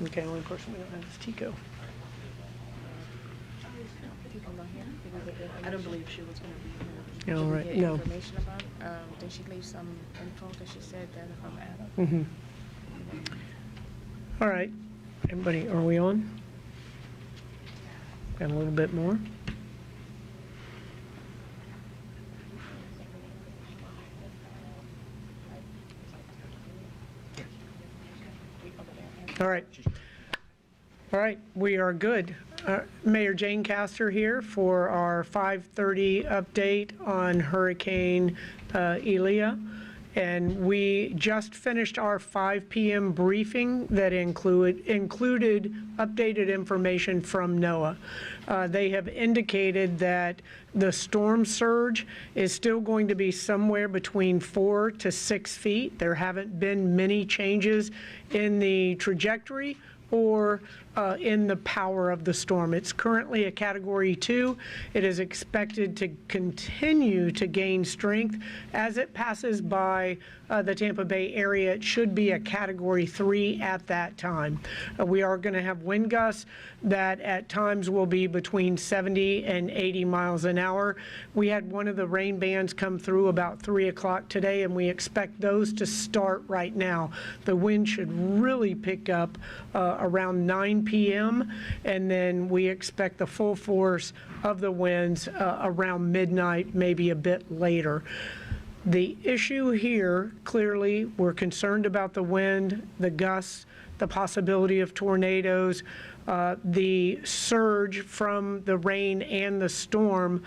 Okay, only person we don't have is Tico. I don't believe she was going to be here. All Did we right, get no. information about it? Did she leave some info that she said that from Adam? All right, everybody, are we on? Got a little bit more. All right. All right, we are good. Mayor Jane Castor here for our 5:30 update on Hurricane Idalia. And we just finished our 5 p.m. briefing that included updated information from NOAA. They have indicated that the storm surge is still going to be somewhere between 4 to 6 feet. There haven't been many changes in the trajectory or in the power of the storm. It's currently a Category 2. It is expected to continue to gain strength as it passes by the Tampa Bay area. It should be a Category 3 at that time. We are going to have wind gusts that at times will be between 70 and 80 miles an hour. We had one of the rain bands come through about 3 o'clock today, and we expect those to start right now. The wind should really pick up around 9 p.m. and then we expect the full force of the winds around midnight, maybe a bit later. The issue here, clearly, we're concerned about the wind, the gusts, the possibility of tornadoes, the surge from the rain and the storm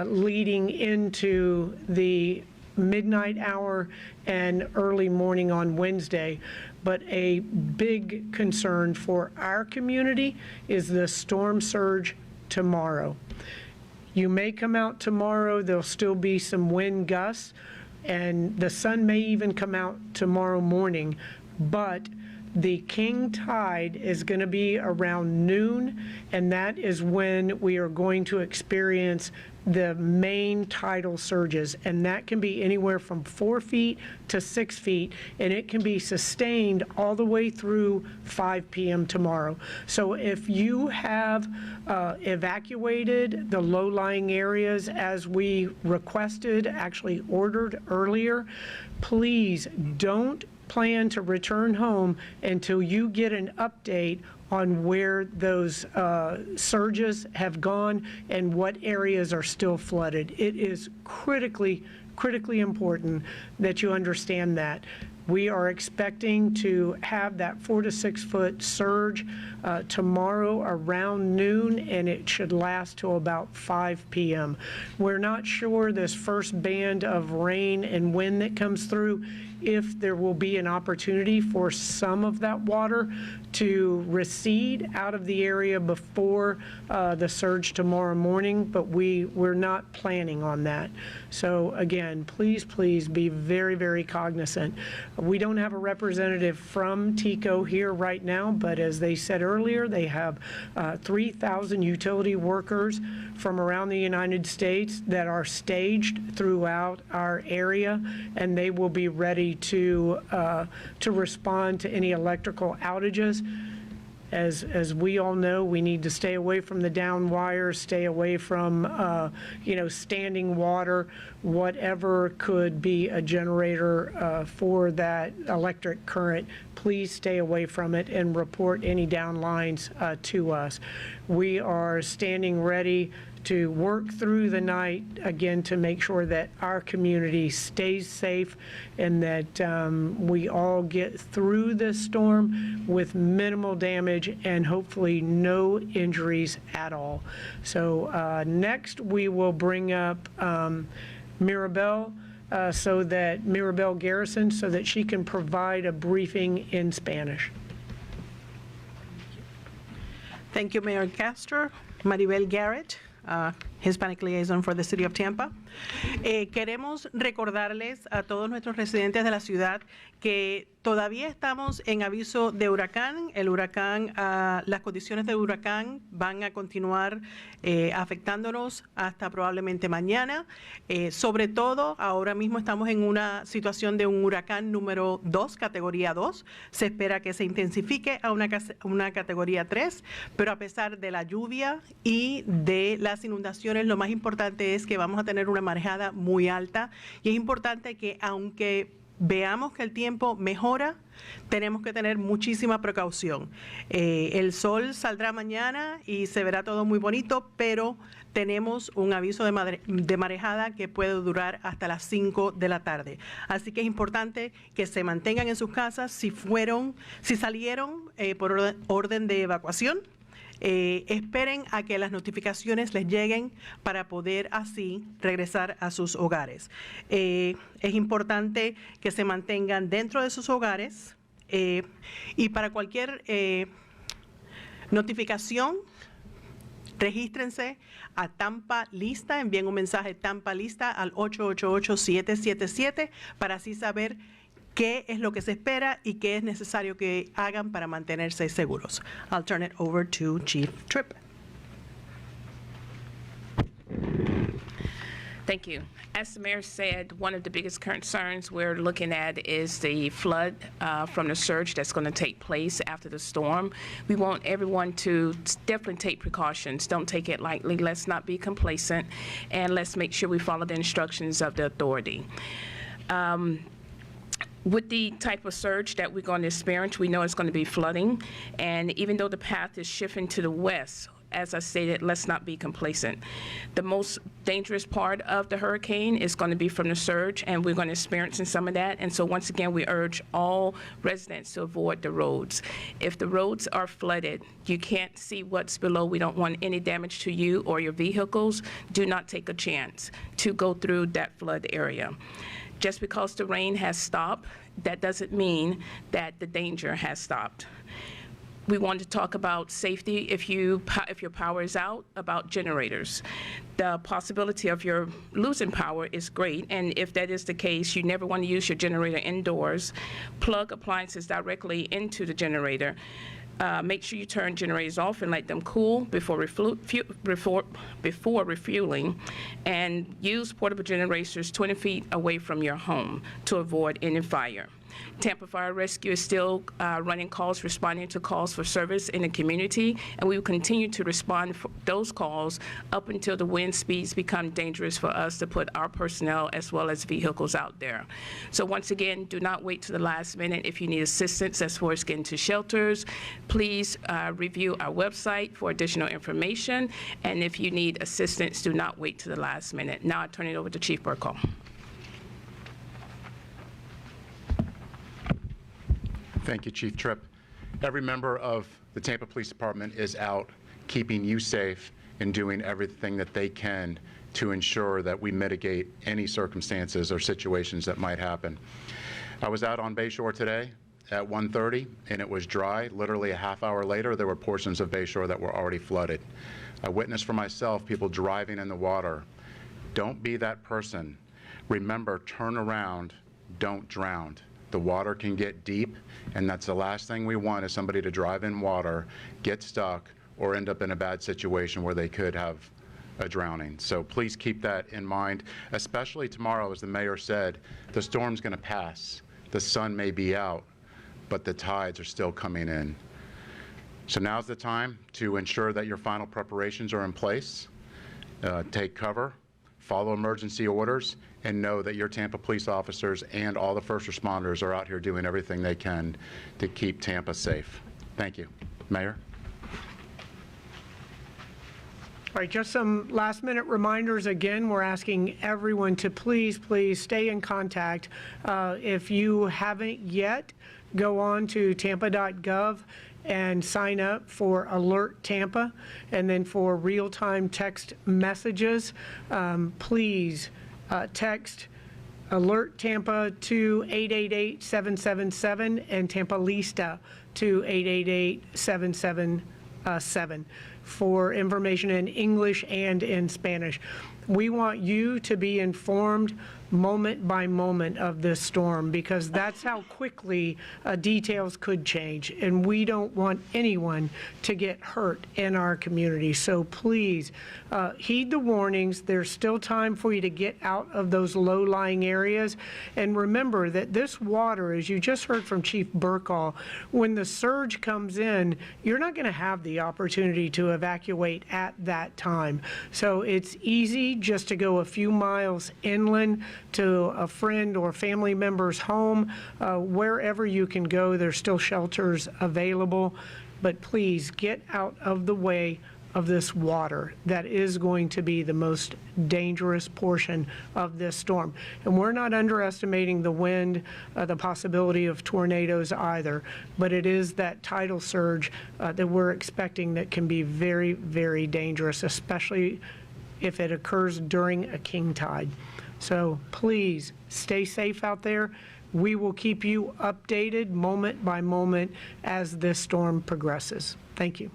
leading into the midnight hour and early morning on Wednesday. But a big concern for our community is the storm surge tomorrow. You may come out tomorrow, there'll still be some wind gusts, and the sun may even come out tomorrow morning, but the king tide is going to be around noon, and that is when we are going to experience the main tidal surges, and that can be anywhere from 4 feet to 6 feet, and it can be sustained all the way through 5 p.m. tomorrow. So if you have evacuated the low-lying areas as we requested, actually ordered earlier, please don't plan to return home until you get an update on where those surges have gone and what areas are still flooded. It is critically important that you understand that. We are expecting to have that 4 to 6 foot surge tomorrow around noon, and it should last till about 5 p.m. We're not sure this first band of rain and wind that comes through if there will be an opportunity for some of that water to recede out of the area before the surge tomorrow morning, but we're not planning on that. So again, please be very cognizant. We don't have a representative from TECO here right now, but as they said earlier, they have 3,000 utility workers from around the United States that are staged throughout our area, and they will be ready to respond to any electrical outages. As we all know, we need to stay away from the down wires, stay away from standing water, whatever could be a generator for that electric current. Please stay away from it and report any down lines to us. We are standing ready to work through the night, again, to make sure that our community stays safe and that we all get through this storm with minimal damage and hopefully no injuries at all. So next we will bring up Mirabelle, Mirabelle Garrison, so that she can provide a briefing in Spanish. Thank you, Mayor Castor. Maribel Garrett. Hispanic Liaison for the City of Tampa. Queremos recordarles a todos nuestros residentes de la ciudad que todavía estamos en aviso de huracán. El huracán, las condiciones de huracán van a continuar afectándonos hasta probablemente mañana. Sobre todo, ahora mismo estamos en una situación de un huracán número 2, categoría 2. Se espera que se intensifique a una categoría 3, pero a pesar de la lluvia y de las inundaciones, lo más importante es que vamos a tener una marejada muy alta y es importante que, aunque veamos que el tiempo mejora, tenemos que tener muchísima precaución. El sol saldrá mañana y se verá todo muy bonito, pero tenemos un aviso de marejada que puede durar hasta las 5 de la tarde. Así que es importante que se mantengan en sus casas si salieron por orden de evacuación. Esperen a que las notificaciones les lleguen para poder así regresar a sus hogares. Es importante que se mantengan dentro de sus hogares y para cualquier notificación, regístrense a Tampa Lista, envíen un mensaje Tampa Lista al 888-777 para así saber qué es lo que se espera y qué es necesario que hagan para mantenerse seguros. I'll turn it over to Chief Tripp. Thank you. As the mayor said, one of the biggest concerns we're looking at is the flood from the surge that's going to take place after the storm. We want everyone to definitely take precautions. Don't take it lightly. Let's not be complacent, and let's make sure we follow the instructions of the authority. With the type of surge that we're going to experience, we know it's going to be flooding, and even though the path is shifting to the west, as I stated, let's not be complacent. The most dangerous part of the hurricane is going to be from the surge, and we're going to experience some of that. And so once again, we urge all residents to avoid the roads. If the roads are flooded, you can't see what's below. We don't want any damage to you or your vehicles. Do not take a chance to go through that flood area. Just because the rain has stopped, that doesn't mean that the danger has stopped. We want to talk about safety if your power is out, about generators. The possibility of your losing power is great, and if that is the case, you never want to use your generator indoors. Plug appliances directly into the generator. Make sure you turn generators off and let them cool before refueling, and use portable generators 20 feet away from your home to avoid any fire. Tampa Fire Rescue is still running calls, responding to calls for service in the community, and we will continue to respond for those calls up until the wind speeds become dangerous for us to put our personnel as well as vehicles out there. So once again, do not wait to the last minute if you need assistance as far as getting to shelters. Please review our website for additional information, and if you need assistance, do not wait to the last minute. Now I turn it over to Chief Burkle. Thank you, Chief Tripp. Every member of the Tampa Police Department is out keeping you safe and doing everything that they can to ensure that we mitigate any circumstances or situations that might happen. I was out on Bayshore today at 1:30, and it was dry. Literally a half hour later, there were portions of Bayshore that were already flooded. I witnessed for myself people driving in the water. Don't be that person. Remember, turn around, don't drown. The water can get deep, and that's the last thing we want is somebody to drive in water, get stuck, or end up in a bad situation where they could have a drowning. So please keep that in mind, especially tomorrow, as the mayor said, the storm's going to pass. The sun may be out, but the tides are still coming in. So now's the time to ensure that your final preparations are in place. Take cover, follow emergency orders, and know that your Tampa police officers and all the first responders are out here doing everything they can to keep Tampa safe. Thank you. Mayor? All right, just some last-minute reminders. Again, we're asking everyone to please stay in contact. If you haven't yet, go on to tampa.gov and sign up for Alert Tampa, and then for real-time text messages, please text Alert Tampa to 888-777 and Tampa Lista to 888-777. for information in English and in Spanish. We want you to be informed moment by moment of this storm, because that's how quickly details could change, and we don't want anyone to get hurt in our community. So please heed the warnings. There's still time for you to get out of those low-lying areas, and remember that this water, as you just heard from Chief Burkall, when the surge comes in, you're not going to have the opportunity to evacuate at that time. So it's easy just to go a few miles inland to a friend or family member's home. Wherever you can go, there's still shelters available, but please get out of the way of this water. That is going to be the most dangerous portion of this storm. And we're not underestimating the wind, the possibility of tornadoes either, but it is that tidal surge that we're expecting that can be very, very dangerous, especially if it occurs during a king tide. So please stay safe out there. We will keep you updated moment by moment as this storm progresses. Thank you.